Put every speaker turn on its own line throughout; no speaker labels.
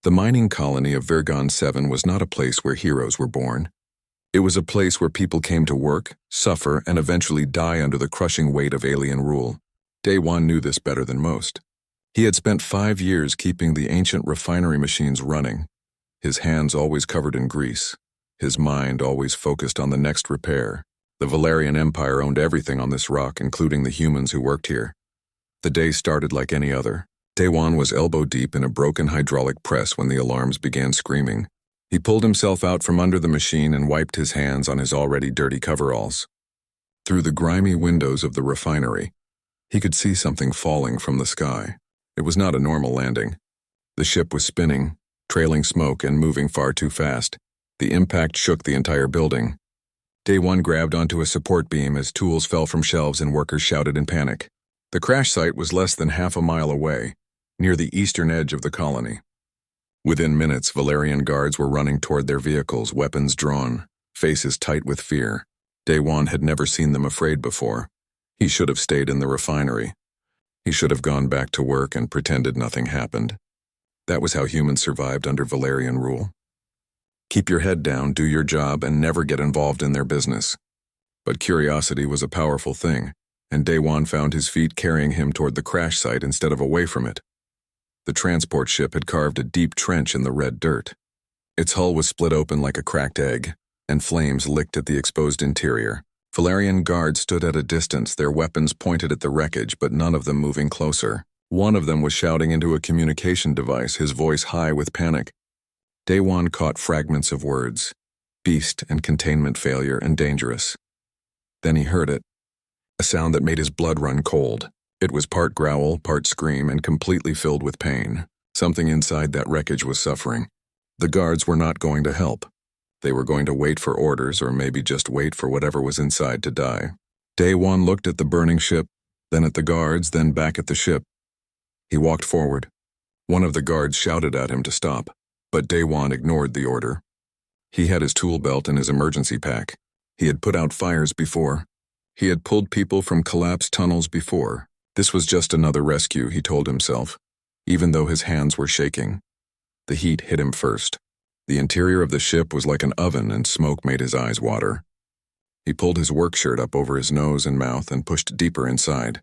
The mining colony of Virgon 7 was not a place where heroes were born. It was a place where people came to work, suffer, and eventually die under the crushing weight of alien rule. Day One knew this better than most. He had spent 5 years keeping the ancient refinery machines running, his hands always covered in grease, his mind always focused on the next repair. The Valerian Empire owned everything on this rock, including the humans who worked here. The day started like any other. Day One was elbow-deep in a broken hydraulic press when the alarms began screaming. He pulled himself out from under the machine and wiped his hands on his already dirty coveralls. Through the grimy windows of the refinery, he could see something falling from the sky. It was not a normal landing. The ship was spinning, trailing smoke and moving far too fast. The impact shook the entire building. Day One grabbed onto a support beam as tools fell from shelves and workers shouted in panic. The crash site was less than half a mile away, near the eastern edge of the colony. Within minutes, Valerian guards were running toward their vehicles, weapons drawn, faces tight with fear. Day One had never seen them afraid before. He should have stayed in the refinery. He should have gone back to work and pretended nothing happened. That was how humans survived under Valerian rule. Keep your head down, do your job, and never get involved in their business. But curiosity was a powerful thing, and Day One found his feet carrying him toward the crash site instead of away from it. The transport ship had carved a deep trench in the red dirt. Its hull was split open like a cracked egg, and flames licked at the exposed interior. Valerian guards stood at a distance, their weapons pointed at the wreckage, but none of them moving closer. One of them was shouting into a communication device, his voice high with panic. Day One caught fragments of words: beast and containment failure and dangerous. Then he heard it, a sound that made his blood run cold. It was part growl, part scream, and completely filled with pain. Something inside that wreckage was suffering. The guards were not going to help. They were going to wait for orders, or maybe just wait for whatever was inside to die. Day One looked at the burning ship, then at the guards, then back at the ship. He walked forward. One of the guards shouted at him to stop, but Day One ignored the order. He had his tool belt and his emergency pack. He had put out fires before. He had pulled people from collapsed tunnels before. This was just another rescue, he told himself, even though his hands were shaking. The heat hit him first. The interior of the ship was like an oven, and smoke made his eyes water. He pulled his work shirt up over his nose and mouth and pushed deeper inside.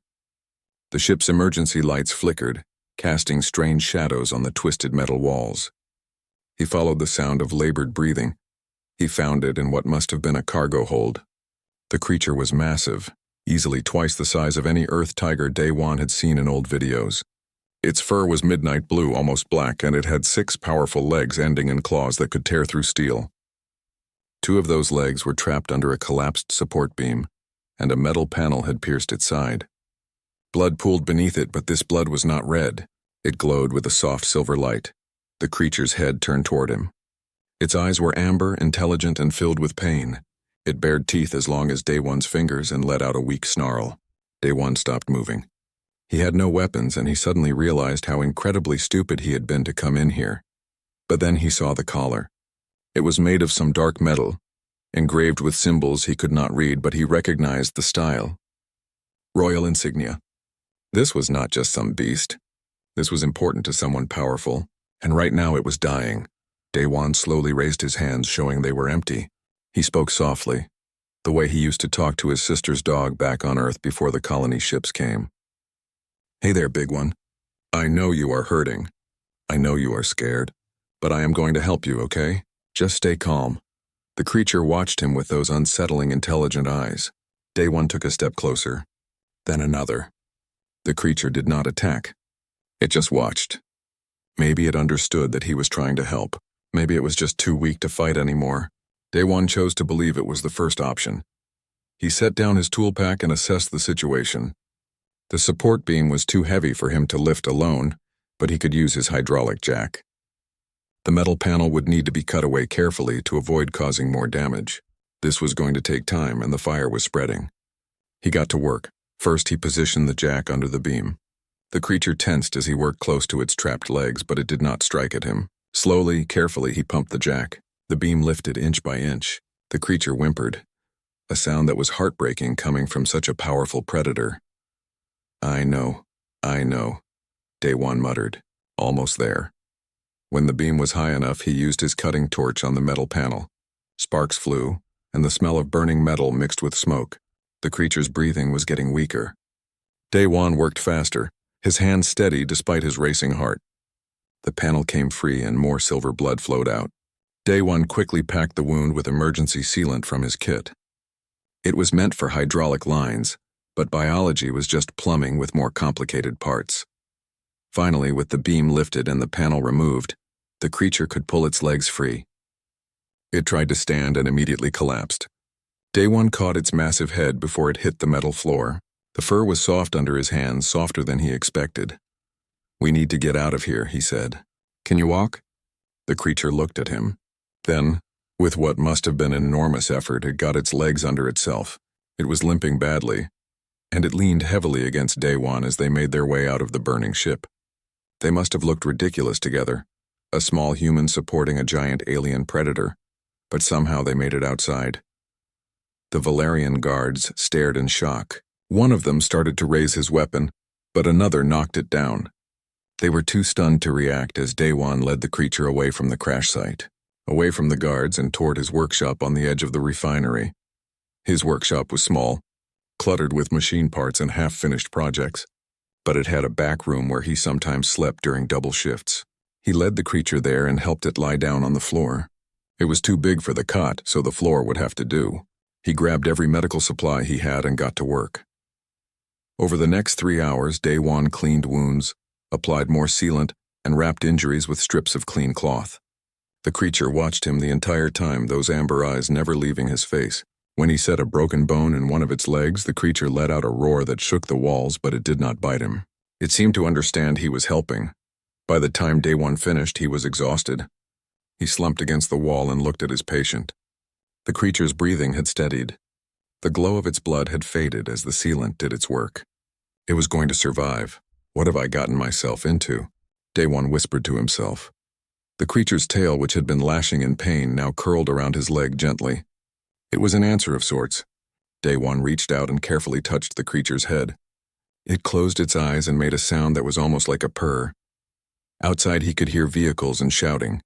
The ship's emergency lights flickered, casting strange shadows on the twisted metal walls. He followed the sound of labored breathing. He found it in what must have been a cargo hold. The creature was massive, easily twice the size of any earth tiger Day One had seen in old videos. Its fur was midnight blue, almost black, and it had 6 powerful legs ending in claws that could tear through steel. 2 of those legs were trapped under a collapsed support beam, and a metal panel had pierced its side. Blood pooled beneath it, but this blood was not red. It glowed with a soft silver light. The creature's head turned toward him. Its eyes were amber, intelligent, and filled with pain. It bared teeth as long as Day One's fingers and let out a weak snarl. Day One stopped moving. He had no weapons, and he suddenly realized how incredibly stupid he had been to come in here. But then he saw the collar. It was made of some dark metal, engraved with symbols he could not read, but he recognized the style. Royal insignia. This was not just some beast. This was important to someone powerful, and right now it was dying. Day One slowly raised his hands, showing they were empty. He spoke softly, the way he used to talk to his sister's dog back on Earth before the colony ships came. Hey there, big one. I know you are hurting. I know you are scared, but I am going to help you, okay? Just stay calm. The creature watched him with those unsettling, intelligent eyes. Day One took a step closer, then another. The creature did not attack. It just watched. Maybe it understood that he was trying to help. Maybe it was just too weak to fight anymore. Day One chose to believe it was the first option. He set down his tool pack and assessed the situation. The support beam was too heavy for him to lift alone, but he could use his hydraulic jack. The metal panel would need to be cut away carefully to avoid causing more damage. This was going to take time, and the fire was spreading. He got to work. First, he positioned the jack under the beam. The creature tensed as he worked close to its trapped legs, but it did not strike at him. Slowly, carefully, he pumped the jack. The beam lifted inch by inch. The creature whimpered, a sound that was heartbreaking coming from such a powerful predator. I know, Day One muttered. Almost there. When the beam was high enough, he used his cutting torch on the metal panel. Sparks flew, and the smell of burning metal mixed with smoke. The creature's breathing was getting weaker. Day-Wan worked faster, his hands steady despite his racing heart. The panel came free and more silver blood flowed out. Day-Wan quickly packed the wound with emergency sealant from his kit. It was meant for hydraulic lines, but biology was just plumbing with more complicated parts. Finally, with the beam lifted and the panel removed, the creature could pull its legs free. It tried to stand and immediately collapsed. Day-Wan caught its massive head before it hit the metal floor. The fur was soft under his hands, softer than he expected. "We need to get out of here," he said. "Can you walk?" The creature looked at him. Then, with what must have been an enormous effort, it got its legs under itself. It was limping badly, and it leaned heavily against Day-Wan as they made their way out of the burning ship. They must have looked ridiculous together, a small human supporting a giant alien predator, but somehow they made it outside. The Valerian guards stared in shock. One of them started to raise his weapon, but another knocked it down. They were too stunned to react as Day-Wan led the creature away from the crash site, away from the guards and toward his workshop on the edge of the refinery. His workshop was small, cluttered with machine parts and half-finished projects, but it had a back room where he sometimes slept during double shifts. He led the creature there and helped it lie down on the floor. It was too big for the cot, so the floor would have to do. He grabbed every medical supply he had and got to work. Over the next 3 hours, Day-Wan cleaned wounds, applied more sealant, and wrapped injuries with strips of clean cloth. The creature watched him the entire time, those amber eyes never leaving his face. When he set a broken bone in one of its legs, the creature let out a roar that shook the walls, but it did not bite him. It seemed to understand he was helping. By the time Day-Wan finished, he was exhausted. He slumped against the wall and looked at his patient. The creature's breathing had steadied. The glow of its blood had faded as the sealant did its work. It was going to survive. What have I gotten myself into? Day-Wan whispered to himself. The creature's tail, which had been lashing in pain, now curled around his leg gently. It was an answer of sorts. Day-Wan reached out and carefully touched the creature's head. It closed its eyes and made a sound that was almost like a purr. Outside he could hear vehicles and shouting.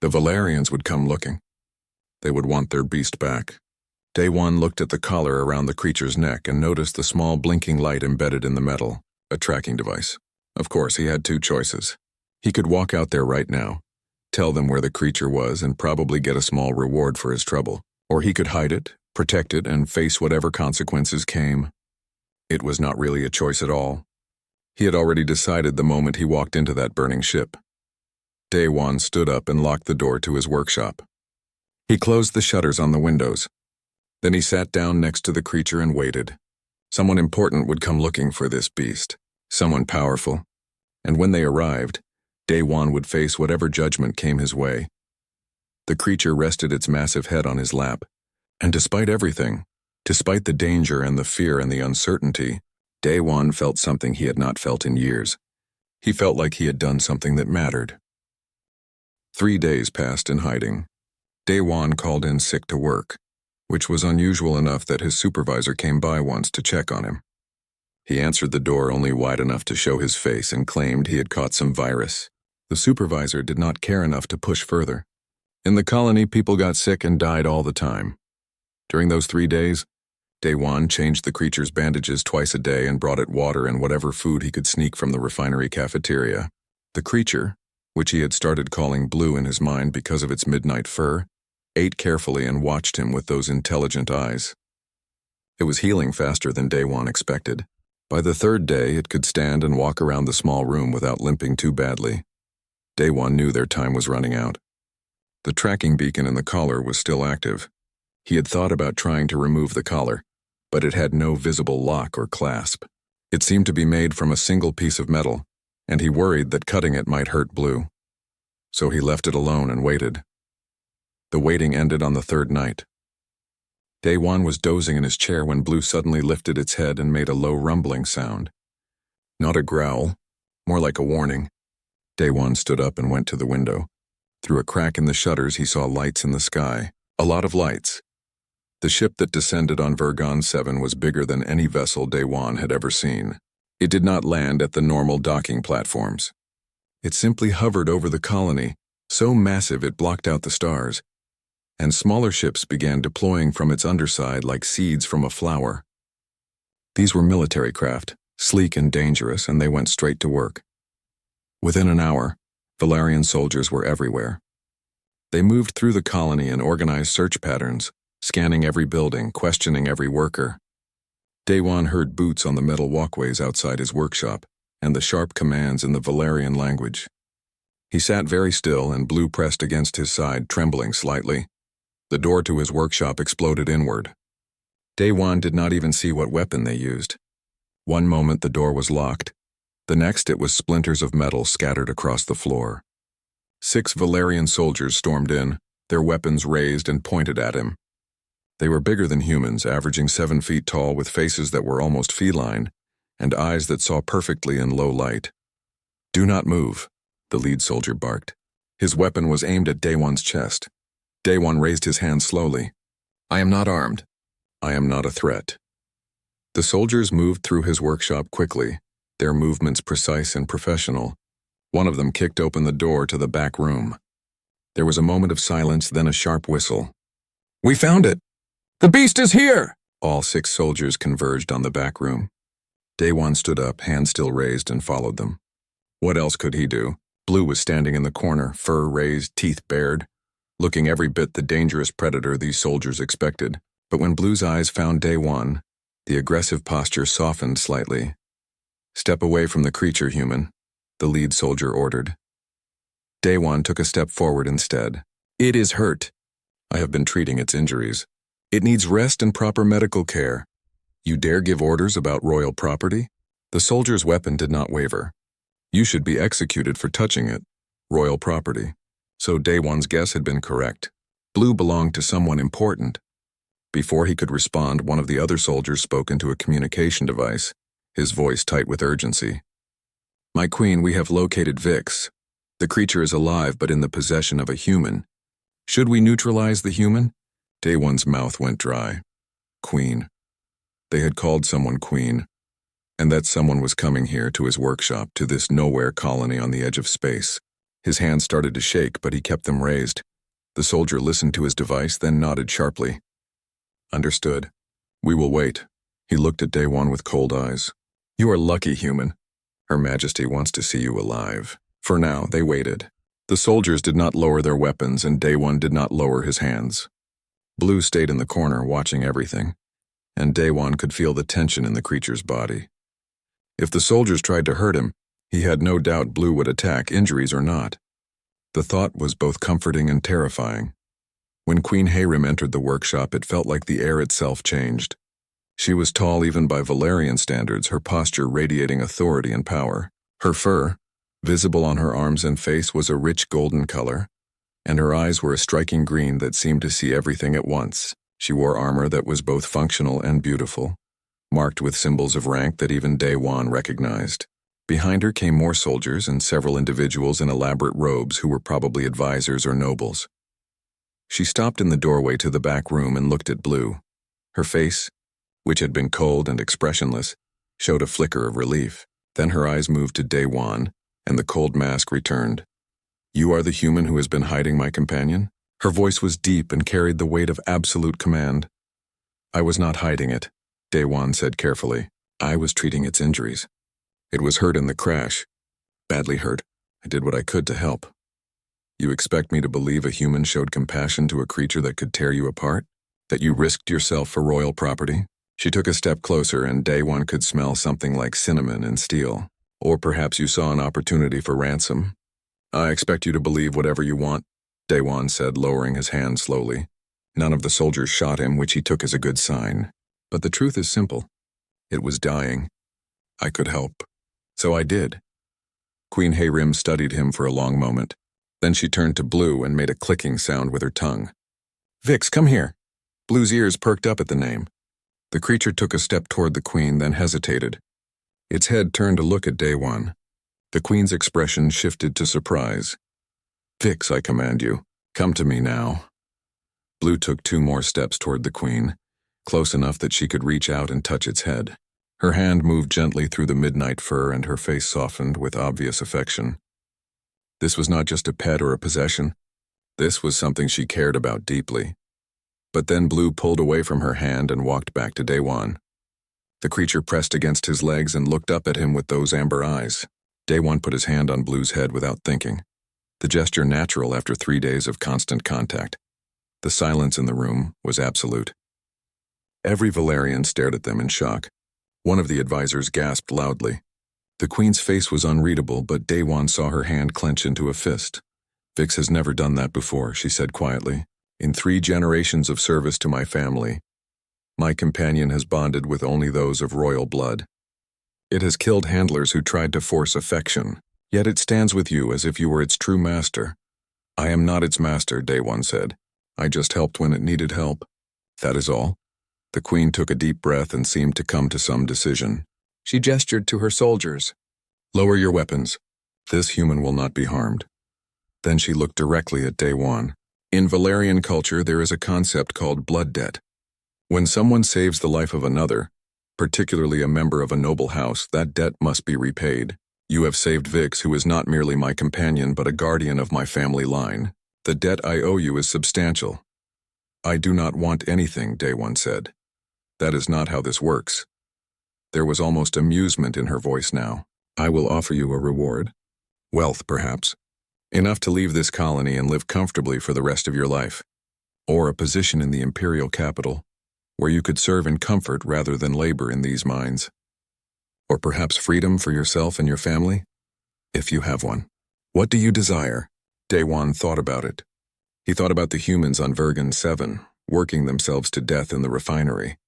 The Valerians would come looking. They would want their beast back. Day-Wan looked at the collar around the creature's neck and noticed the small blinking light embedded in the metal, a tracking device. Of course, he had two choices. He could walk out there right now, tell them where the creature was, and probably get a small reward for his trouble. Or he could hide it, protect it, and face whatever consequences came. It was not really a choice at all. He had already decided the moment he walked into that burning ship. Day-Wan stood up and locked the door to his workshop. He closed the shutters on the windows. Then he sat down next to the creature and waited. Someone important would come looking for this beast, someone powerful. And when they arrived, Day-Wan would face whatever judgment came his way. The creature rested its massive head on his lap, and despite everything, despite the danger and the fear and the uncertainty, Day-Wan felt something he had not felt in years. He felt like he had done something that mattered. 3 days passed in hiding. Day-Wan called in sick to work, which was unusual enough that his supervisor came by once to check on him. He answered the door only wide enough to show his face and claimed he had caught some virus. The supervisor did not care enough to push further. In the colony, people got sick and died all the time. During those 3 days, Day-Wan changed the creature's bandages twice a day and brought it water and whatever food he could sneak from the refinery cafeteria. The creature, which he had started calling Blue in his mind because of its midnight fur, ate carefully and watched him with those intelligent eyes. It was healing faster than Day-Wan expected. By the 3rd day, it could stand and walk around the small room without limping too badly. Day-Wan knew their time was running out. The tracking beacon in the collar was still active. He had thought about trying to remove the collar, but it had no visible lock or clasp. It seemed to be made from a single piece of metal, and he worried that cutting it might hurt Blue. So he left it alone and waited. The waiting ended on the 3rd night. Day-Wan was dozing in his chair when Blue suddenly lifted its head and made a low rumbling sound. Not a growl, more like a warning. Day-Wan stood up and went to the window. Through a crack in the shutters, he saw lights in the sky. A lot of lights. The ship that descended on Vergon 7 was bigger than any vessel Day-Wan had ever seen. It did not land at the normal docking platforms. It simply hovered over the colony, so massive it blocked out the stars, and smaller ships began deploying from its underside like seeds from a flower. These were military craft, sleek and dangerous, and they went straight to work. Within an hour, Valerian soldiers were everywhere. They moved through the colony and organized search patterns, scanning every building, questioning every worker. Daewon heard boots on the metal walkways outside his workshop, and the sharp commands in the Valerian language. He sat very still, and Blue pressed against his side, trembling slightly. The door to his workshop exploded inward. Daewon did not even see what weapon they used. One moment the door was locked. The next it was splinters of metal scattered across the floor. 6 Valerian soldiers stormed in, their weapons raised and pointed at him. They were bigger than humans, averaging 7 feet tall, with faces that were almost feline, and eyes that saw perfectly in low light. "Do not move," the lead soldier barked. His weapon was aimed at Daewon's chest. Daewon raised his hand slowly. "I am not armed. I am not a threat." The soldiers moved through his workshop quickly, their movements precise and professional. One of them kicked open the door to the back room. There was a moment of silence, then a sharp whistle. "We found it! The beast is here!" All 6 soldiers converged on the back room. Daewon stood up, hand still raised, and followed them. What else could he do? Blue was standing in the corner, fur raised, teeth bared, looking every bit the dangerous predator these soldiers expected. But when Blue's eyes found Daewon, the aggressive posture softened slightly. "Step away from the creature, human," the lead soldier ordered. Daewon took a step forward instead. "It is hurt. I have been treating its injuries. It needs rest and proper medical care. You dare give orders about royal property?" The soldier's weapon did not waver. "You should be executed for touching it. Royal property." So Daewon's guess had been correct. Blue belonged to someone important. Before he could respond, one of the other soldiers spoke into a communication device, his voice tight with urgency. "My queen, we have located Vix. The creature is alive but in the possession of a human. Should we neutralize the human?" Daewon's mouth went dry. Queen. They had called someone queen, and that someone was coming here to his workshop, to this nowhere colony on the edge of space. His hands started to shake, but he kept them raised. The soldier listened to his device, then nodded sharply. "Understood. We will wait." He looked at Daewon with cold eyes. "You are lucky, human. Her Majesty wants to see you alive." For now, they waited. The soldiers did not lower their weapons, and Daewon did not lower his hands. Blue stayed in the corner, watching everything, and Daewon could feel the tension in the creature's body. If the soldiers tried to hurt him, he had no doubt Blue would attack, injuries or not. The thought was both comforting and terrifying. When Queen Hayrim entered the workshop, it felt like the air itself changed. She was tall even by Valerian standards, her posture radiating authority and power. Her fur, visible on her arms and face, was a rich golden color, and her eyes were a striking green that seemed to see everything at once. She wore armor that was both functional and beautiful, marked with symbols of rank that even Daewon recognized. Behind her came more soldiers and several individuals in elaborate robes who were probably advisors or nobles. She stopped in the doorway to the back room and looked at Blue. Her face, which had been cold and expressionless, showed a flicker of relief. Then her eyes moved to Daewon, and the cold mask returned. "You are the human who has been hiding my companion?" Her voice was deep and carried the weight of absolute command. "I was not hiding it," Daewon said carefully. "I was treating its injuries. It was hurt in the crash. Badly hurt. I did what I could to help." "You expect me to believe a human showed compassion to a creature that could tear you apart? That you risked yourself for royal property?" She took a step closer, and Daewon could smell something like cinnamon and steel. "Or perhaps you saw an opportunity for ransom." "I expect you to believe whatever you want," Daewon said, lowering his hand slowly. None of the soldiers shot him, which he took as a good sign. "But the truth is simple. It was dying. I could help. So I did." Queen Hayrim studied him for a long moment. Then she turned to Blue and made a clicking sound with her tongue. "Vix, come here." Blue's ears perked up at the name. The creature took a step toward the queen, then hesitated. Its head turned to look at Daewon. The queen's expression shifted to surprise. "Vix, I command you. Come to me now." Blue took 2 more steps toward the queen, close enough that she could reach out and touch its head. Her hand moved gently through the midnight fur, and her face softened with obvious affection. This was not just a pet or a possession. This was something she cared about deeply. But then Blue pulled away from her hand and walked back to Daewon. The creature pressed against his legs and looked up at him with those amber eyes. Daewon put his hand on Blue's head without thinking, the gesture natural after 3 days of constant contact. The silence in the room was absolute. Every Valerian stared at them in shock. One of the advisors gasped loudly. The Queen's face was unreadable, but Daewon saw her hand clench into a fist. "Vix has never done that before," she said quietly. "In 3 generations of service to my family, my companion has bonded with only those of royal blood. It has killed handlers who tried to force affection, yet it stands with you as if you were its true master." "I am not its master," Daewon said. "I just helped when it needed help. That is all." The Queen took a deep breath and seemed to come to some decision. She gestured to her soldiers. "Lower your weapons. This human will not be harmed." Then she looked directly at Daewon. In Valerian culture, there is a concept called blood debt. When someone saves the life of another, particularly a member of a noble house, that debt must be repaid. You have saved Vix, who is not merely my companion but a guardian of my family line. The debt I owe you is substantial. "I do not want anything," Daewon said. "That is not how this works." There was almost amusement in her voice now. "I will offer you a reward. Wealth, perhaps. Enough to leave this colony and live comfortably for the rest of your life. Or a position in the imperial capital, where you could serve in comfort rather than labor in these mines. Or perhaps freedom for yourself and your family, if you have one. What do you desire?" Daewon thought about it. He thought about the humans on Vergon 7, working themselves to death in the refinery.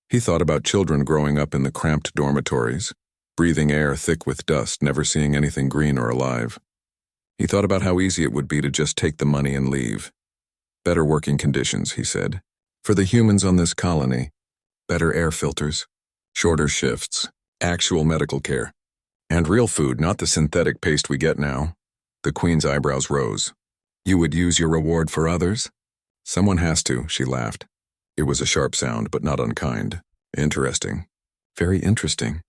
He thought about children growing up in the cramped dormitories, breathing air thick with dust, never seeing anything green or alive. He thought about how easy it would be to just take the money and leave. Better working conditions, he said. For the humans on this colony, better air filters, shorter shifts, actual medical care, and real food, not the synthetic paste we get now. The Queen's eyebrows rose. "You would use your reward for others?" "Someone has to," she laughed. It was a sharp sound, but not unkind. "Interesting. Very interesting."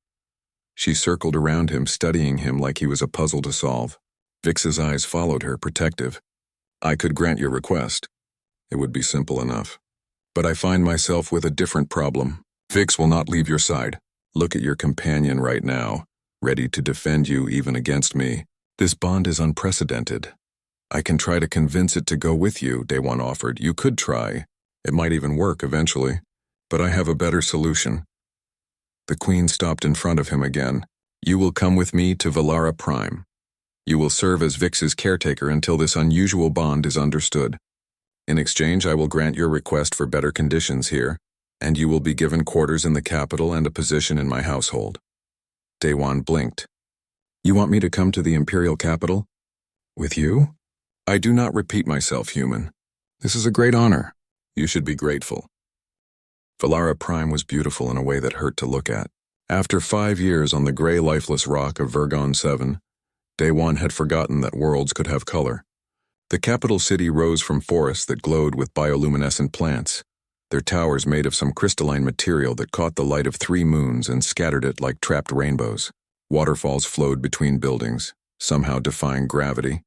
She circled around him, studying him like he was a puzzle to solve. Vix's eyes followed her, protective. "I could grant your request. It would be simple enough. But I find myself with a different problem. Vix will not leave your side. Look at your companion right now, ready to defend you even against me. This bond is unprecedented. I can try to convince it to go with you," Daewon offered. "You could try. It might even work eventually. But I have a better solution." The Queen stopped in front of him again. "You will come with me to Valara Prime. You will serve as Vix's caretaker until this unusual bond is understood. In exchange, I will grant your request for better conditions here, and you will be given quarters in the capital and a position in my household." Daewon blinked. "You want me to come to the Imperial capital? With you?" "I do not repeat myself, human. This is a great honor. You should be grateful." Valara Prime was beautiful in a way that hurt to look at. After 5 years on the gray, lifeless rock of Vergon 7, Daewon had forgotten that worlds could have color. The capital city rose from forests that glowed with bioluminescent plants, their towers made of some crystalline material that caught the light of 3 moons and scattered it like trapped rainbows. Waterfalls flowed between buildings, somehow defying gravity,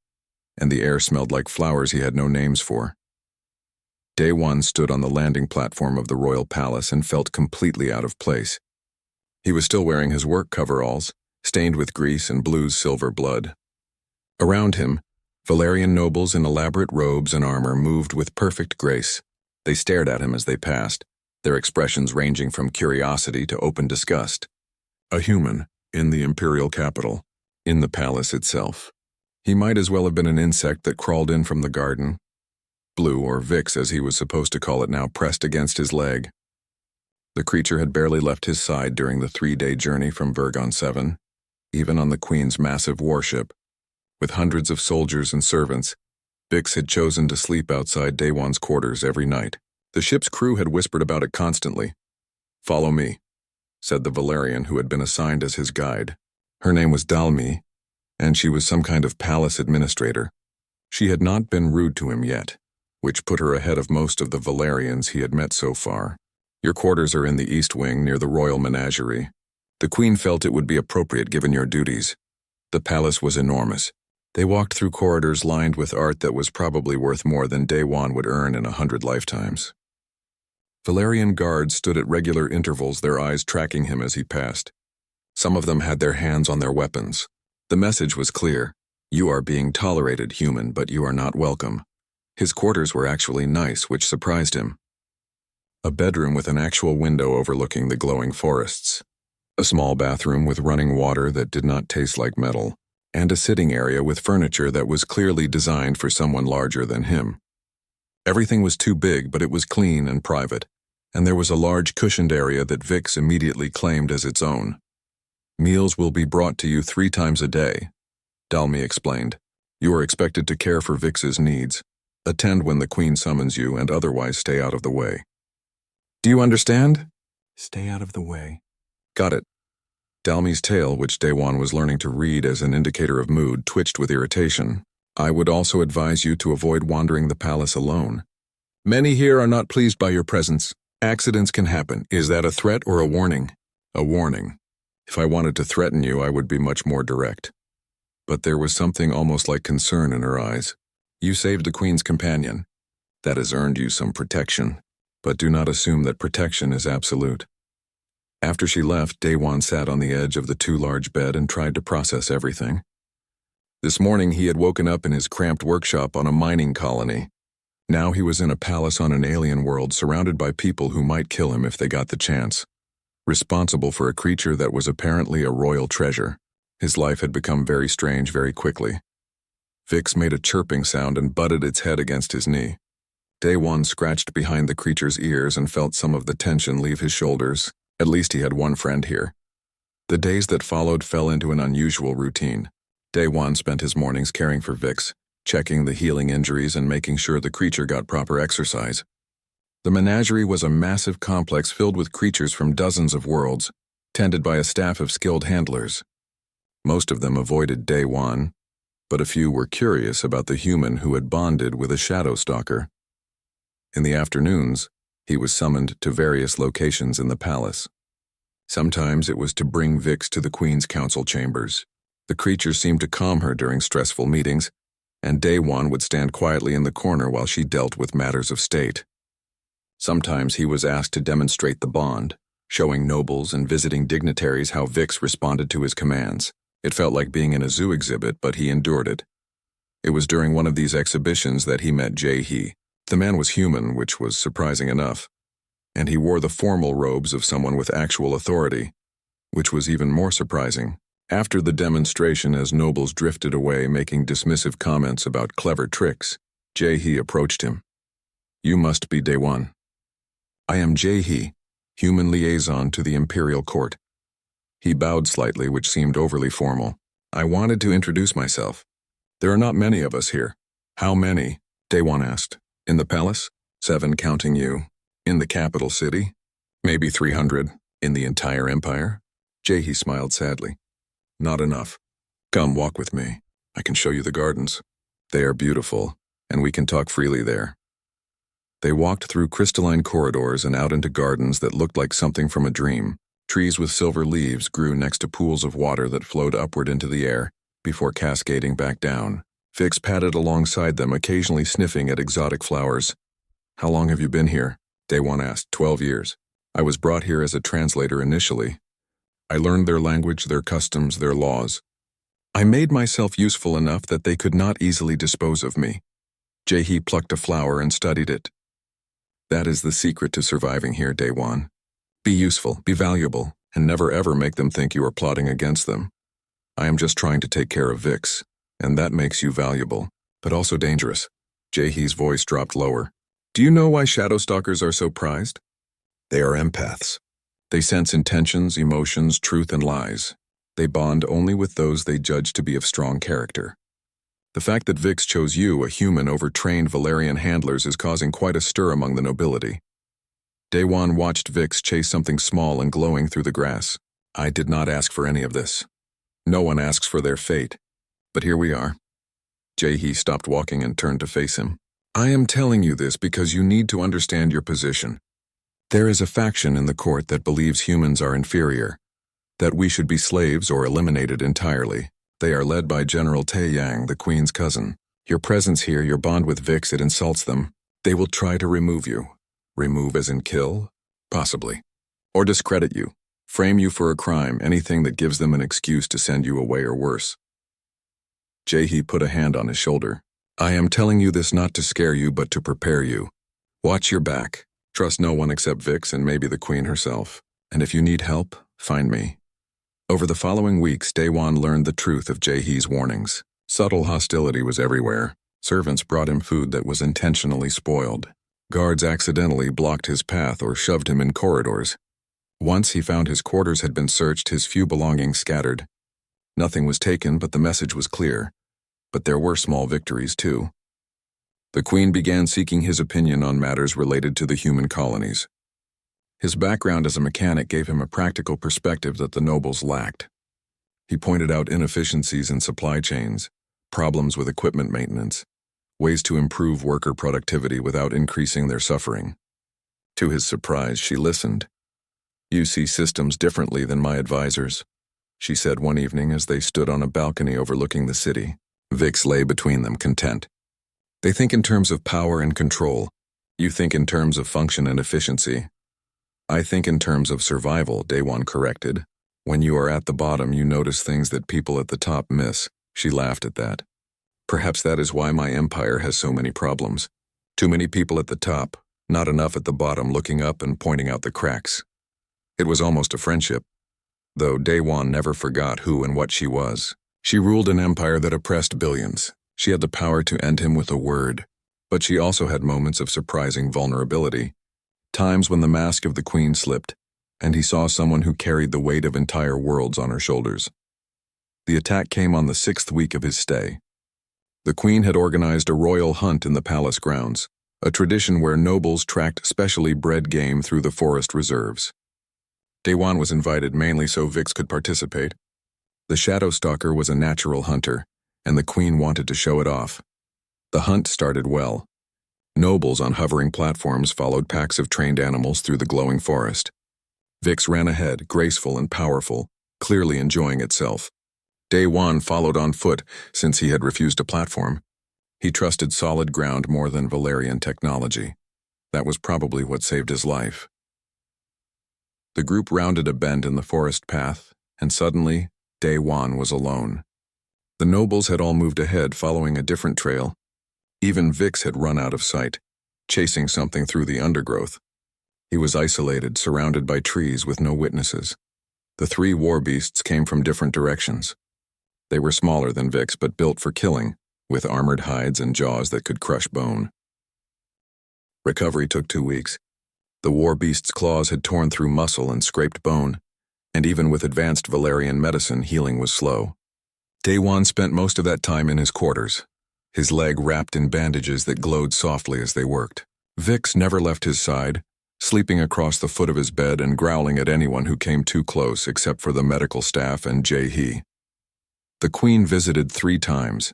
and the air smelled like flowers he had no names for. Daewon stood on the landing platform of the royal palace and felt completely out of place. He was still wearing his work coveralls, stained with grease and Blue's silver blood. Around him, Valerian nobles in elaborate robes and armor moved with perfect grace. They stared at him as they passed, their expressions ranging from curiosity to open disgust. A human, in the imperial capital, in the palace itself. He might as well have been an insect that crawled in from the garden. Blue, or Vix as he was supposed to call it now, pressed against his leg. The creature had barely left his side during the 3-day journey from Vergon 7, even on the Queen's massive warship. With hundreds of soldiers and servants, Vix had chosen to sleep outside Daewon's quarters every night. The ship's crew had whispered about it constantly. "Follow me," said the Valerian who had been assigned as his guide. Her name was Dalmi, and she was some kind of palace administrator. She had not been rude to him yet, which put her ahead of most of the Valerians he had met so far. "Your quarters are in the East Wing near the Royal Menagerie. The Queen felt it would be appropriate given your duties." The palace was enormous, They walked through corridors lined with art that was probably worth more than Daewon would earn in 100 lifetimes. Valerian guards stood at regular intervals, their eyes tracking him as he passed. Some of them had their hands on their weapons. The message was clear. You are being tolerated, human, but you are not welcome. His quarters were actually nice, which surprised him. A bedroom with an actual window overlooking the glowing forests. A small bathroom with running water that did not taste like metal. And a sitting area with furniture that was clearly designed for someone larger than him. Everything was too big, but it was clean and private, and there was a large cushioned area that Vix immediately claimed as its own. Meals will be brought to you 3 times a day, Dalmi explained. You are expected to care for Vix's needs, attend when the Queen summons you, and otherwise stay out of the way. Do you understand? Stay out of the way. Got it. Dalmi's tail, which Daewon was learning to read as an indicator of mood, twitched with irritation. I would also advise you to avoid wandering the palace alone. Many here are not pleased by your presence. Accidents can happen. Is that a threat or a warning? A warning. If I wanted to threaten you, I would be much more direct. But there was something almost like concern in her eyes. You saved the Queen's companion. That has earned you some protection. But do not assume that protection is absolute. After she left, Daewon sat on the edge of the too large bed and tried to process everything. This morning he had woken up in his cramped workshop on a mining colony. Now he was in a palace on an alien world surrounded by people who might kill him if they got the chance. Responsible for a creature that was apparently a royal treasure. His life had become very strange very quickly. Vix made a chirping sound and butted its head against his knee. Daewon scratched behind the creature's ears and felt some of the tension leave his shoulders. At least he had one friend here. The days that followed fell into an unusual routine. Daewon spent his mornings caring for Vix, checking the healing injuries and making sure the creature got proper exercise. The menagerie was a massive complex filled with creatures from dozens of worlds, tended by a staff of skilled handlers. Most of them avoided Daewon, but a few were curious about the human who had bonded with a shadow stalker. In the afternoons, he was summoned to various locations in the palace. Sometimes it was to bring Vix to the Queen's council chambers. The creature seemed to calm her during stressful meetings, and Daewon would stand quietly in the corner while she dealt with matters of state. Sometimes he was asked to demonstrate the bond, showing nobles and visiting dignitaries how Vix responded to his commands. It felt like being in a zoo exhibit, but he endured it. It was during one of these exhibitions that he met Jae-hee. The man was human, which was surprising enough, and he wore the formal robes of someone with actual authority, which was even more surprising. After the demonstration, as nobles drifted away making dismissive comments about clever tricks, Jae-hee approached him. You must be Daewon. I am Jae-hee, human liaison to the Imperial Court. He bowed slightly, which seemed overly formal. I wanted to introduce myself. There are not many of us here. How many? Daewon asked. In the palace? 7 counting you. In the capital city? Maybe 300. In the entire empire? Jae-hee smiled sadly. Not enough. Come, walk with me. I can show you the gardens. They are beautiful, and we can talk freely there. They walked through crystalline corridors and out into gardens that looked like something from a dream. Trees with silver leaves grew next to pools of water that flowed upward into the air, before cascading back down. Vix padded alongside them, occasionally sniffing at exotic flowers. How long have you been here? Daewon asked. 12 years. I was brought here as a translator initially. I learned their language, their customs, their laws. I made myself useful enough that they could not easily dispose of me. Jae-hee plucked a flower and studied it. That is the secret to surviving here, Daewon. Be useful, be valuable, and never ever make them think you are plotting against them. I am just trying to take care of Vix, and that makes you valuable, but also dangerous. Jae-hee's voice dropped lower. Do you know why shadow stalkers are so prized? They are empaths. They sense intentions, emotions, truth, and lies. They bond only with those they judge to be of strong character. The fact that Vix chose you, a human, over trained Valerian handlers is causing quite a stir among the nobility. Daewon watched Vix chase something small and glowing through the grass. I did not ask for any of this. No one asks for their fate. But here we are. Jae-hee stopped walking and turned to face him. I am telling you this because you need to understand your position. There is a faction in the court that believes humans are inferior, that we should be slaves or eliminated entirely. They are led by General Taeyang, the Queen's cousin. Your presence here, your bond with Vix, it insults them. They will try to remove you. Remove as in kill? Possibly. Or discredit you. Frame you for a crime, anything that gives them an excuse to send you away or worse. Jae-hee put a hand on his shoulder. I am telling you this not to scare you, but to prepare you. Watch your back. Trust no one except Vix and maybe the Queen herself. And if you need help, find me. Over the following weeks, Daewon learned the truth of Jae-hee's warnings. Subtle hostility was everywhere. Servants brought him food that was intentionally spoiled. Guards accidentally blocked his path or shoved him in corridors. Once he found his quarters had been searched, his few belongings scattered. Nothing was taken, but the message was clear. But there were small victories, too. The Queen began seeking his opinion on matters related to the human colonies. His background as a mechanic gave him a practical perspective that the nobles lacked. He pointed out inefficiencies in supply chains, problems with equipment maintenance, ways to improve worker productivity without increasing their suffering. To his surprise, she listened. You see systems differently than my advisors, she said one evening as they stood on a balcony overlooking the city. Vix lay between them, content. They think in terms of power and control. You think in terms of function and efficiency. I think in terms of survival, Daewon corrected. When you are at the bottom, you notice things that people at the top miss. She laughed at that. Perhaps that is why my empire has so many problems. Too many people at the top, not enough at the bottom looking up and pointing out the cracks. It was almost a friendship, though Daewon never forgot who and what she was. She ruled an empire that oppressed billions. She had the power to end him with a word, but she also had moments of surprising vulnerability. Times when the mask of the Queen slipped, and he saw someone who carried the weight of entire worlds on her shoulders. The attack came on the 6th week of his stay. The Queen had organized a royal hunt in the palace grounds, a tradition where nobles tracked specially bred game through the forest reserves. Daewon was invited mainly so Vix could participate. The Shadow Stalker was a natural hunter, and the Queen wanted to show it off. The hunt started well. Nobles on hovering platforms followed packs of trained animals through the glowing forest. Vix ran ahead, graceful and powerful, clearly enjoying itself. Daewon followed on foot since he had refused a platform. He trusted solid ground more than Valerian technology. That was probably what saved his life. The group rounded a bend in the forest path, and suddenly, Daewon was alone. The nobles had all moved ahead, following a different trail. Even Vix had run out of sight, chasing something through the undergrowth. He was isolated, surrounded by trees with no witnesses. The 3 war beasts came from different directions. They were smaller than Vix, but built for killing, with armored hides and jaws that could crush bone. Recovery took 2 weeks. The war beast's claws had torn through muscle and scraped bone, and even with advanced Valerian medicine, healing was slow. Daewon spent most of that time in his quarters, his leg wrapped in bandages that glowed softly as they worked. Vix never left his side, sleeping across the foot of his bed and growling at anyone who came too close except for the medical staff and Jae-hee. The Queen visited 3 times.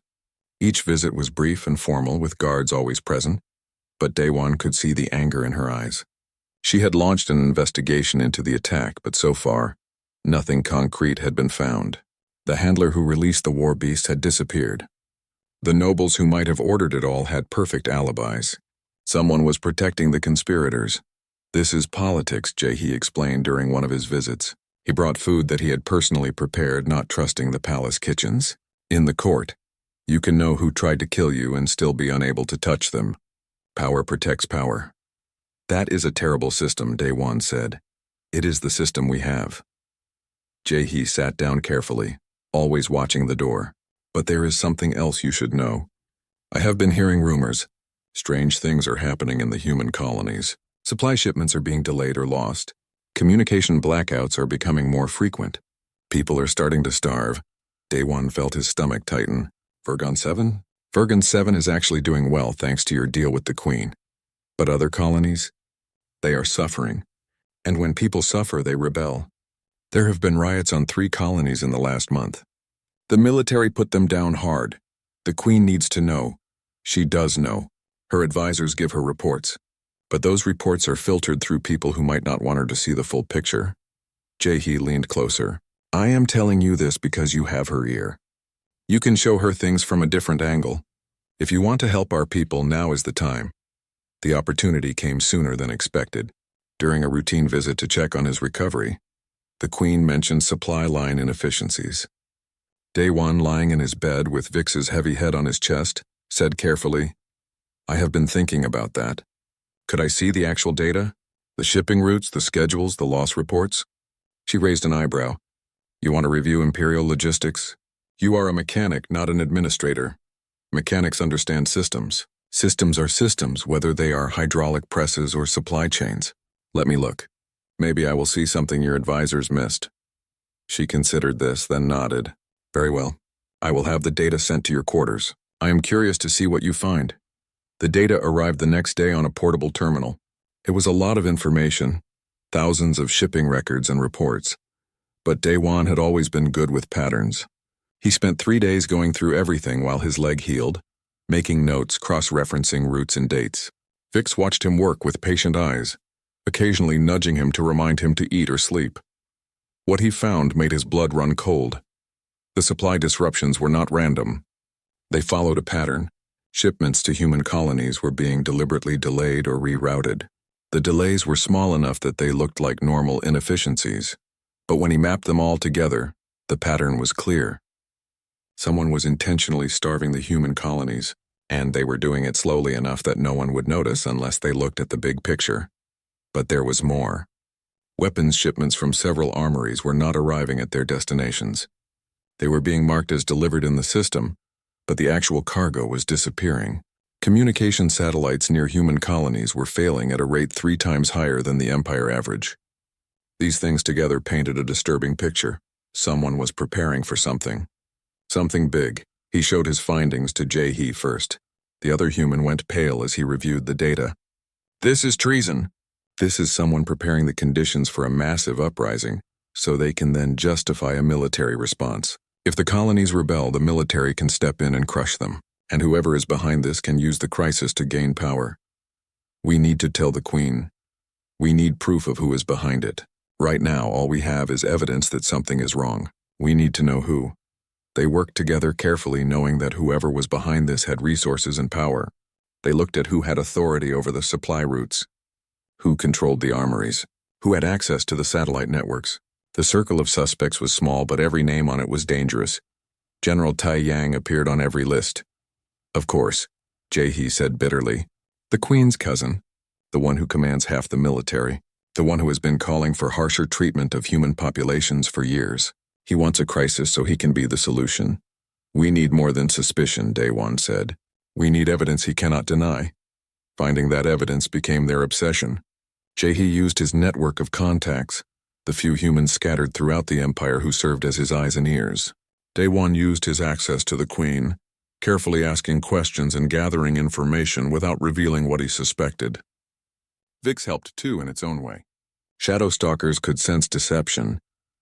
Each visit was brief and formal, with guards always present, but Daewon could see the anger in her eyes. She had launched an investigation into the attack, but so far, nothing concrete had been found. The handler who released the war beast had disappeared. The nobles who might have ordered it all had perfect alibis. Someone was protecting the conspirators. This is politics, Jae-hee explained during one of his visits. He brought food that he had personally prepared, not trusting the palace kitchens. In the court, you can know who tried to kill you and still be unable to touch them. Power protects power. That is a terrible system, Daewon said. It is the system we have. Jae-hee sat down carefully, always watching the door. But there is something else you should know. I have been hearing rumors. Strange things are happening in the human colonies. Supply shipments are being delayed or lost. Communication blackouts are becoming more frequent. People are starting to starve. Daewon felt his stomach tighten. Vergon 7? Vergon 7 is actually doing well thanks to your deal with the Queen. But other colonies? They are suffering. And when people suffer, they rebel. There have been riots on 3 colonies in the last month. The military put them down hard. The Queen needs to know. She does know. Her advisors give her reports. But those reports are filtered through people who might not want her to see the full picture. Jae-hee leaned closer. I am telling you this because you have her ear. You can show her things from a different angle. If you want to help our people, now is the time. The opportunity came sooner than expected. During a routine visit to check on his recovery, the Queen mentioned supply line inefficiencies. Day One, lying in his bed with Vix's heavy head on his chest, said carefully, "I have been thinking about that. Could I see the actual data? The shipping routes, the schedules, the loss reports?" She raised an eyebrow. "You want to review Imperial logistics? You are a mechanic, not an administrator. Mechanics understand systems. Systems are systems, whether they are hydraulic presses or supply chains. Let me look. Maybe I will see something your advisors missed." She considered this, then nodded. "Very well. I will have the data sent to your quarters. I am curious to see what you find." The data arrived the next day on a portable terminal. It was a lot of information, thousands of shipping records and reports. But Day One had always been good with patterns. He spent 3 days going through everything while his leg healed, making notes, cross-referencing routes and dates. Vix watched him work with patient eyes, occasionally nudging him to remind him to eat or sleep. What he found made his blood run cold. The supply disruptions were not random. They followed a pattern. Shipments to human colonies were being deliberately delayed or rerouted. The delays were small enough that they looked like normal inefficiencies. But when he mapped them all together, the pattern was clear. Someone was intentionally starving the human colonies, and they were doing it slowly enough that no one would notice unless they looked at the big picture. But there was more. Weapons shipments from several armories were not arriving at their destinations. They were being marked as delivered in the system, but the actual cargo was disappearing. Communication satellites near human colonies were failing at a rate 3 times higher than the Empire average. These things together painted a disturbing picture. Someone was preparing for something. Something big. He showed his findings to Jae-hee first. The other human went pale as he reviewed the data. "This is treason." This is someone preparing the conditions for a massive uprising, so they can then justify a military response. If the colonies rebel, the military can step in and crush them, and whoever is behind this can use the crisis to gain power. We need to tell the Queen. We need proof of who is behind it. Right now, all we have is evidence that something is wrong. We need to know who. They worked together carefully, knowing that whoever was behind this had resources and power. They looked at who had authority over the supply routes, who controlled the armories, who had access to the satellite networks. The circle of suspects was small, but every name on it was dangerous. General Tai Yang appeared on every list. "Of course," Jae-hee said bitterly. "The Queen's cousin, the one who commands half the military, the one who has been calling for harsher treatment of human populations for years. He wants a crisis so he can be the solution. We need more than suspicion," Day One said. "We need evidence he cannot deny." Finding that evidence became their obsession. Jae-hee used his network of contacts, the few humans scattered throughout the Empire who served as his eyes and ears. Day One used his access to the Queen, carefully asking questions and gathering information without revealing what he suspected. Vix helped too in its own way. Shadow stalkers could sense deception,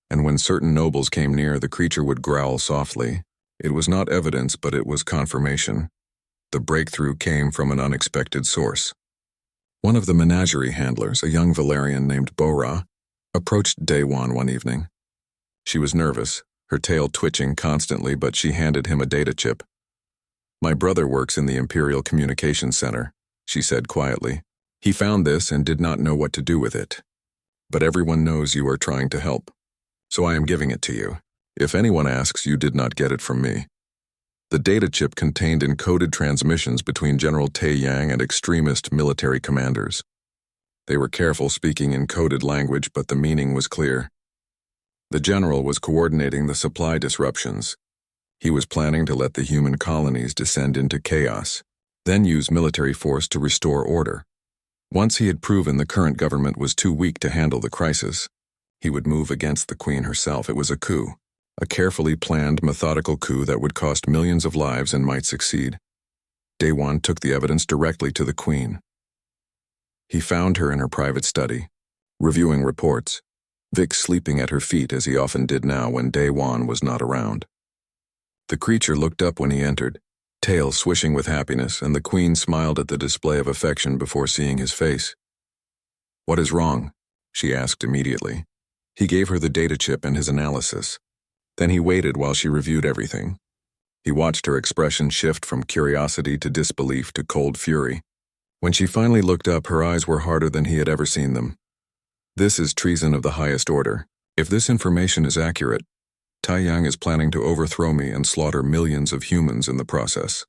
and when certain nobles came near, the creature would growl softly. It was not evidence, but it was confirmation. The breakthrough came from an unexpected source. One of the menagerie handlers, a young Valerian named Bora, approached Day One evening. She was nervous, her tail twitching constantly, but she handed him a data chip. "My brother works in the Imperial Communications Center," she said quietly. "He found this and did not know what to do with it. But everyone knows you are trying to help. So I am giving it to you. If anyone asks, you did not get it from me." The data chip contained encoded transmissions between General Tai Yang and extremist military commanders. They were careful speaking in coded language, but the meaning was clear. The general was coordinating the supply disruptions. He was planning to let the human colonies descend into chaos, then use military force to restore order. Once he had proven the current government was too weak to handle the crisis, he would move against the Queen herself. It was a coup, a carefully planned, methodical coup that would cost millions of lives and might succeed. Day One took the evidence directly to the Queen. He found her in her private study, reviewing reports, Vix sleeping at her feet as he often did now when Day One was not around. The creature looked up when he entered, tail swishing with happiness, and the Queen smiled at the display of affection before seeing his face. "What is wrong?" she asked immediately. He gave her the data chip and his analysis. Then he waited while she reviewed everything. He watched her expression shift from curiosity to disbelief to cold fury. When she finally looked up, her eyes were harder than he had ever seen them. This is treason of the highest order. If this information is accurate, Taiyang is planning to overthrow me and slaughter millions of humans in the process.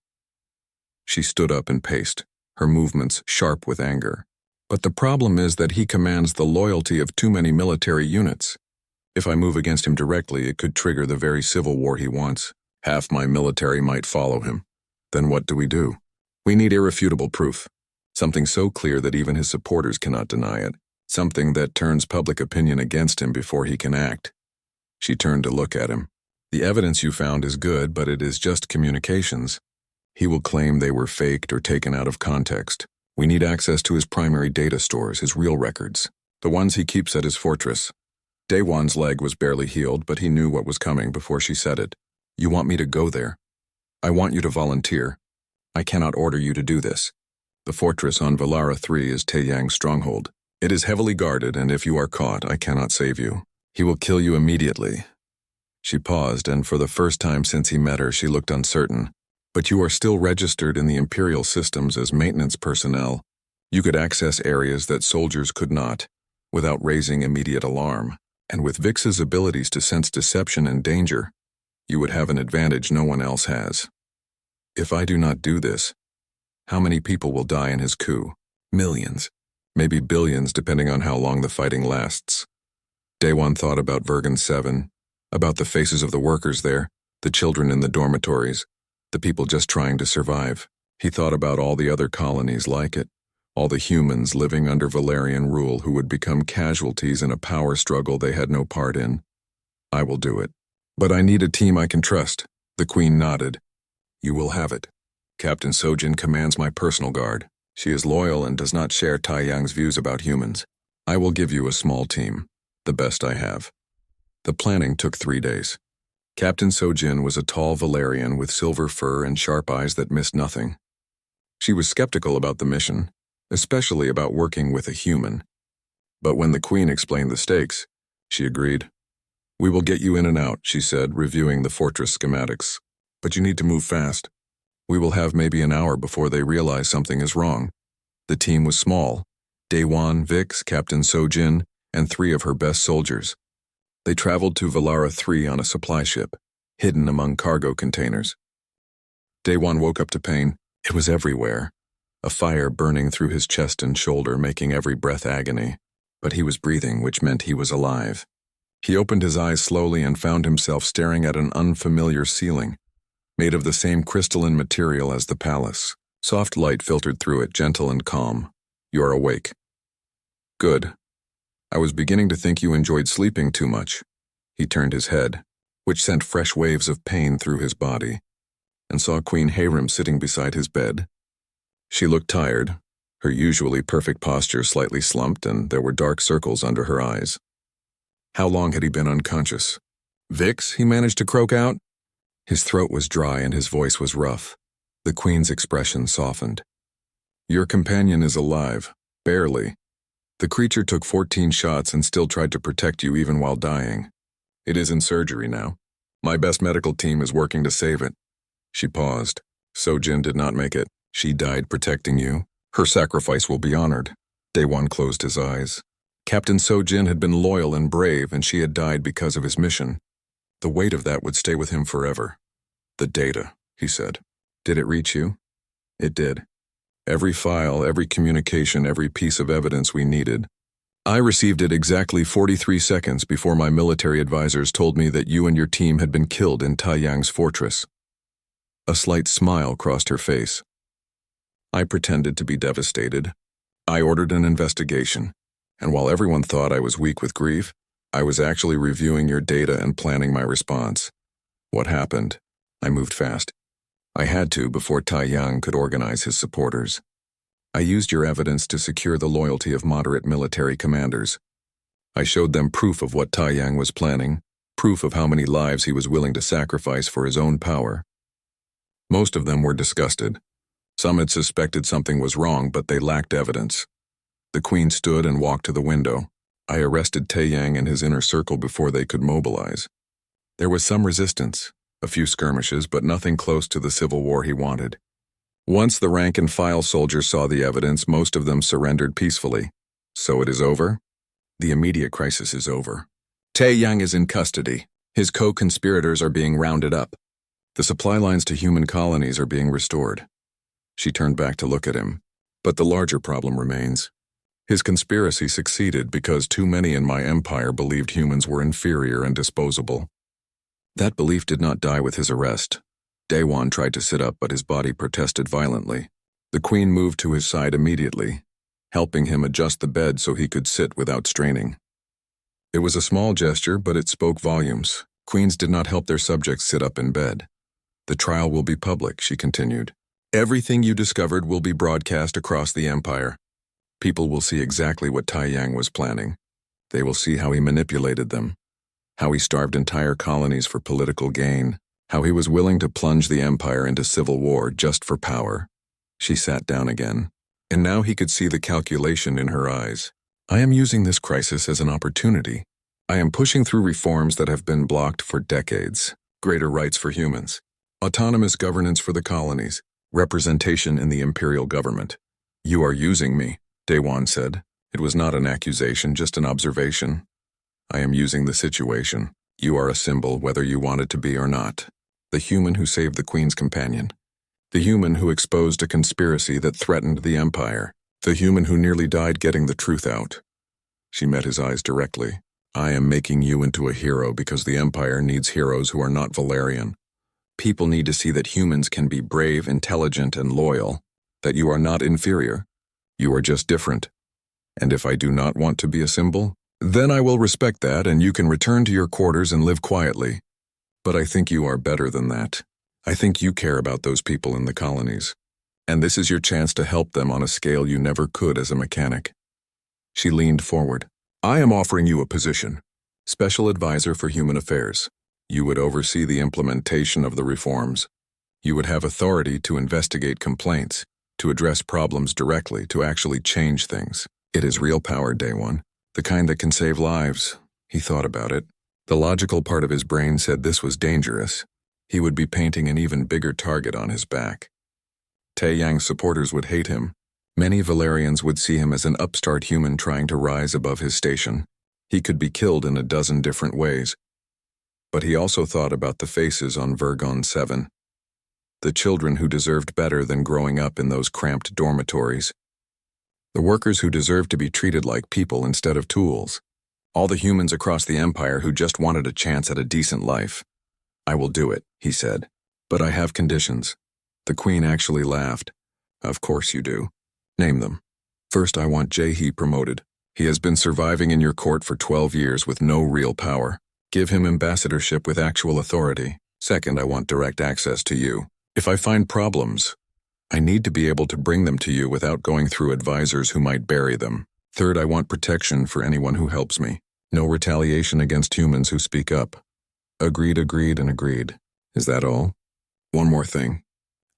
She stood up and paced, her movements sharp with anger. But the problem is that he commands the loyalty of too many military units. If I move against him directly, it could trigger the very civil war he wants. Half my military might follow him. Then what do? We need irrefutable proof. Something so clear that even his supporters cannot deny it. Something that turns public opinion against him before he can act. She turned to look at him. The evidence you found is good, but it is just communications. He will claim they were faked or taken out of context. We need access to his primary data stores, his real records, the ones he keeps at his fortress. Daewon's leg was barely healed, but he knew what was coming before she said it. You want me to go there? I want you to volunteer. I cannot order you to do this. The fortress on Valara 3 is Taiyang's stronghold. It is heavily guarded, and if you are caught, I cannot save you. He will kill you immediately. She paused, and for the first time since he met her, she looked uncertain. But you are still registered in the Imperial systems as maintenance personnel. You could access areas that soldiers could not, without raising immediate alarm. And with Vix's abilities to sense deception and danger, you would have an advantage no one else has. If I do not do this, how many people will die in his coup? Millions. Maybe billions, depending on how long the fighting lasts. Daewon thought about Vergon 7, about the faces of the workers there, the children in the dormitories, the people just trying to survive. He thought about all the other colonies like it, all the humans living under Valerian rule who would become casualties in a power struggle they had no part in. I will do it. But I need a team I can trust. The Queen nodded. You will have it. Captain Sojin commands my personal guard. She is loyal and does not share Taiyang's views about humans. I will give you a small team, the best I have. The planning took 3 days. Captain Sojin was a tall Valerian with silver fur and sharp eyes that missed nothing. She was skeptical about the mission, especially about working with a human. But when the Queen explained the stakes, she agreed. We will get you in and out, she said, reviewing the fortress schematics. But you need to move fast. We will have maybe an hour before they realize something is wrong. The team was small. Daewon, Vix, Captain Sojin, and 3 of her best soldiers. They traveled to Valara 3 on a supply ship, hidden among cargo containers. Daewon woke up to pain. It was everywhere. A fire burning through his chest and shoulder, making every breath agony. But he was breathing, which meant he was alive. He opened his eyes slowly and found himself staring at an unfamiliar ceiling, made of the same crystalline material as the palace. Soft light filtered through it, gentle and calm. You are awake. Good. I was beginning to think you enjoyed sleeping too much. He turned his head, which sent fresh waves of pain through his body, and saw Queen Hayrim sitting beside his bed. She looked tired, her usually perfect posture slightly slumped, and there were dark circles under her eyes. How long had he been unconscious? Vix, he managed to croak out. His throat was dry and his voice was rough. The Queen's expression softened. Your companion is alive, barely. The creature took 14 shots and still tried to protect you even while dying. It is in surgery now. My best medical team is working to save it. She paused. Sojin did not make it. She died protecting you. Her sacrifice will be honored. Daewon closed his eyes. Captain Sojin had been loyal and brave, and she had died because of his mission. The weight of that would stay with him forever. The data, he said. Did it reach you? It did. Every file, every communication, every piece of evidence we needed. I received it exactly 43 seconds before my military advisors told me that you and your team had been killed in Taiyang's fortress. A slight smile crossed her face. I pretended to be devastated. I ordered an investigation, and while everyone thought I was weak with grief, I was actually reviewing your data and planning my response. What happened? I moved fast. I had to before Taiyang could organize his supporters. I used your evidence to secure the loyalty of moderate military commanders. I showed them proof of what Taiyang was planning, proof of how many lives he was willing to sacrifice for his own power. Most of them were disgusted. Some had suspected something was wrong, but they lacked evidence. The Queen stood and walked to the window. I arrested Taiyang and his inner circle before they could mobilize. There was some resistance, A few skirmishes, but nothing close to the civil war he wanted. Once the rank-and-file soldiers saw the evidence, most of them surrendered peacefully. So it is over? The immediate crisis is over. Tae-yang is in custody. His co-conspirators are being rounded up. The supply lines to human colonies are being restored. She turned back to look at him. But the larger problem remains. His conspiracy succeeded because too many in my empire believed humans were inferior and disposable. That belief did not die with his arrest. Daewon tried to sit up, but his body protested violently. The queen moved to his side immediately, helping him adjust the bed so he could sit without straining. It was a small gesture, but it spoke volumes. Queens did not help their subjects sit up in bed. The trial will be public, she continued. Everything you discovered will be broadcast across the empire. People will see exactly what Tae-yang was planning. They will see how he manipulated them, how he starved entire colonies for political gain, how he was willing to plunge the empire into civil war just for power. She sat down again, and now he could see the calculation in her eyes. I am using this crisis as an opportunity. I am pushing through reforms that have been blocked for decades. Greater rights for humans, autonomous governance for the colonies, representation in the imperial government. You are using me, Daewon said. It was not an accusation, just an observation. I am using the situation. You are a symbol, whether you want it to be or not. The human who saved the queen's companion. The human who exposed a conspiracy that threatened the empire. The human who nearly died getting the truth out. She met his eyes directly. I am making you into a hero because the empire needs heroes who are not Valerian. People need to see that humans can be brave, intelligent, and loyal. That you are not inferior. You are just different. And if I do not want to be a symbol, then I will respect that and you can return to your quarters and live quietly. But I think you are better than that. I think you care about those people in the colonies. And this is your chance to help them on a scale you never could as a mechanic. She leaned forward. I am offering you a position. Special Advisor for Human Affairs. You would oversee the implementation of the reforms. You would have authority to investigate complaints, to address problems directly, to actually change things. It is real power, Daewon. The kind that can save lives. He thought about it. The logical part of his brain said this was dangerous. He would be painting an even bigger target on his back. Tae-yang's supporters would hate him. Many Valerians would see him as an upstart human trying to rise above his station. He could be killed in a dozen different ways. But he also thought about the faces on Vergon 7. The children who deserved better than growing up in those cramped dormitories. The workers who deserved to be treated like people instead of tools. All the humans across the empire who just wanted a chance at a decent life. I will do it, he said. But I have conditions. The queen actually laughed. Of course you do. Name them. First, I want Jae-hee promoted. He has been surviving in your court for 12 years with no real power. Give him ambassadorship with actual authority. Second, I want direct access to you. If I find problems, I need to be able to bring them to you without going through advisors who might bury them. Third, I want protection for anyone who helps me. No retaliation against humans who speak up. Agreed, agreed, and agreed. Is that all? One more thing.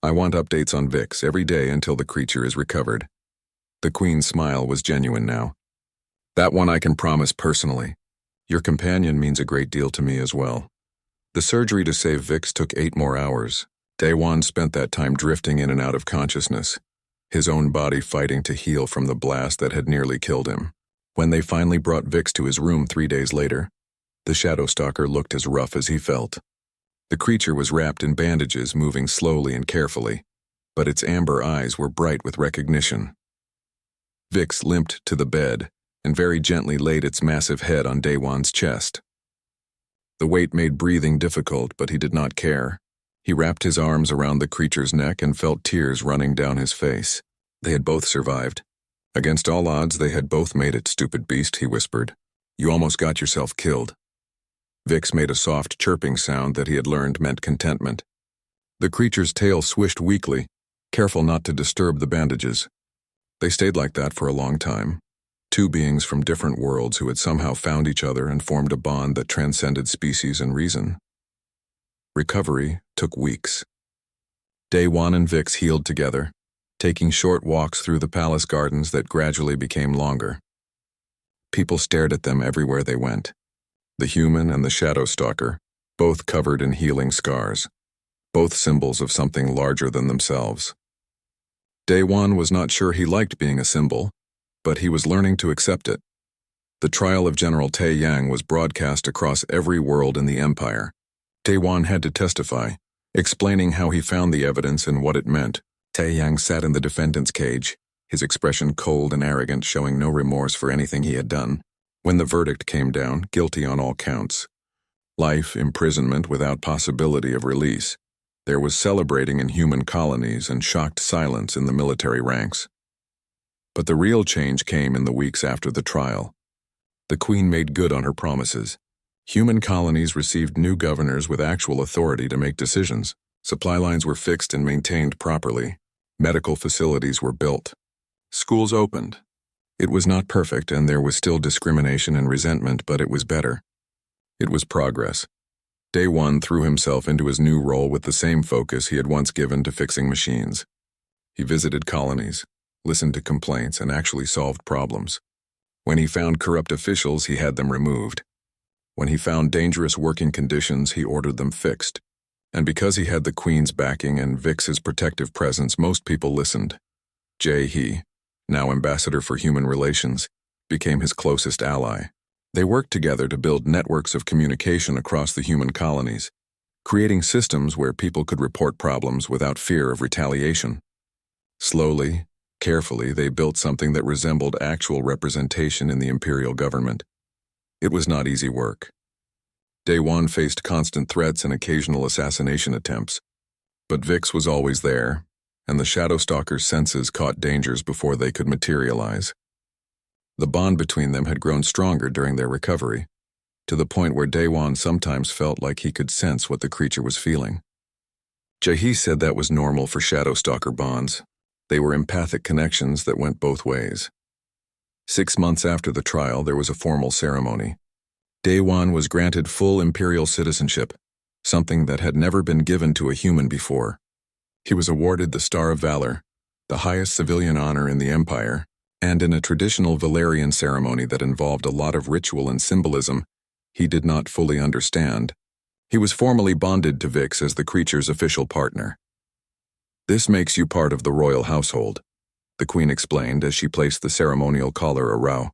I want updates on Vix every day until the creature is recovered. The queen's smile was genuine now. That one I can promise personally. Your companion means a great deal to me as well. The surgery to save Vix took 8 more hours. Daewon spent that time drifting in and out of consciousness, his own body fighting to heal from the blast that had nearly killed him. When they finally brought Vix to his room 3 days later, the Shadow Stalker looked as rough as he felt. The creature was wrapped in bandages, moving slowly and carefully, but its amber eyes were bright with recognition. Vix limped to the bed and very gently laid its massive head on Daewon's chest. The weight made breathing difficult, but he did not care. He wrapped his arms around the creature's neck and felt tears running down his face. They had both survived. Against all odds, they had both made it, stupid beast, he whispered. You almost got yourself killed. Vix made a soft chirping sound that he had learned meant contentment. The creature's tail swished weakly, careful not to disturb the bandages. They stayed like that for a long time. 2 beings from different worlds who had somehow found each other and formed a bond that transcended species and reason. Recovery took weeks. Daewon and Vix healed together, taking short walks through the palace gardens that gradually became longer. People stared at them everywhere they went. The human and the Shadow Stalker, both covered in healing scars, both symbols of something larger than themselves. Day One was not sure he liked being a symbol, but he was learning to accept it. The trial of General Tae Yang was broadcast across every world in the Empire. Day One had to testify, explaining how he found the evidence and what it meant. Tae Yang sat in the defendant's cage, his expression cold and arrogant, showing no remorse for anything he had done. When the verdict came down, guilty on all counts. Life, imprisonment without possibility of release. There was celebrating in human colonies and shocked silence in the military ranks. But the real change came in the weeks after the trial. The Queen made good on her promises. Human colonies received new governors with actual authority to make decisions. Supply lines were fixed and maintained properly. Medical facilities were built. Schools opened. It was not perfect, and there was still discrimination and resentment, but it was better. It was progress. Day One threw himself into his new role with the same focus he had once given to fixing machines. He visited colonies, listened to complaints, and actually solved problems. When he found corrupt officials, he had them removed. When he found dangerous working conditions, he ordered them fixed. And because he had the Queen's backing and Vix's protective presence, most people listened. He, now Ambassador for Human Relations, became his closest ally. They worked together to build networks of communication across the human colonies, creating systems where people could report problems without fear of retaliation. Slowly, carefully, they built something that resembled actual representation in the imperial government. It was not easy work. Day One faced constant threats and occasional assassination attempts, but Vix was always there, and the Shadowstalker's senses caught dangers before they could materialize. The bond between them had grown stronger during their recovery, to the point where Day One sometimes felt like he could sense what the creature was feeling. Jahi said that was normal for Shadowstalker bonds. They were empathic connections that went both ways. 6 months after the trial, there was a formal ceremony. Day One was granted full imperial citizenship, something that had never been given to a human before. He was awarded the Star of Valor, the highest civilian honor in the Empire, and in a traditional Valerian ceremony that involved a lot of ritual and symbolism he did not fully understand, he was formally bonded to Vix as the creature's official partner. "This makes you part of the royal household," the Queen explained as she placed the ceremonial collar around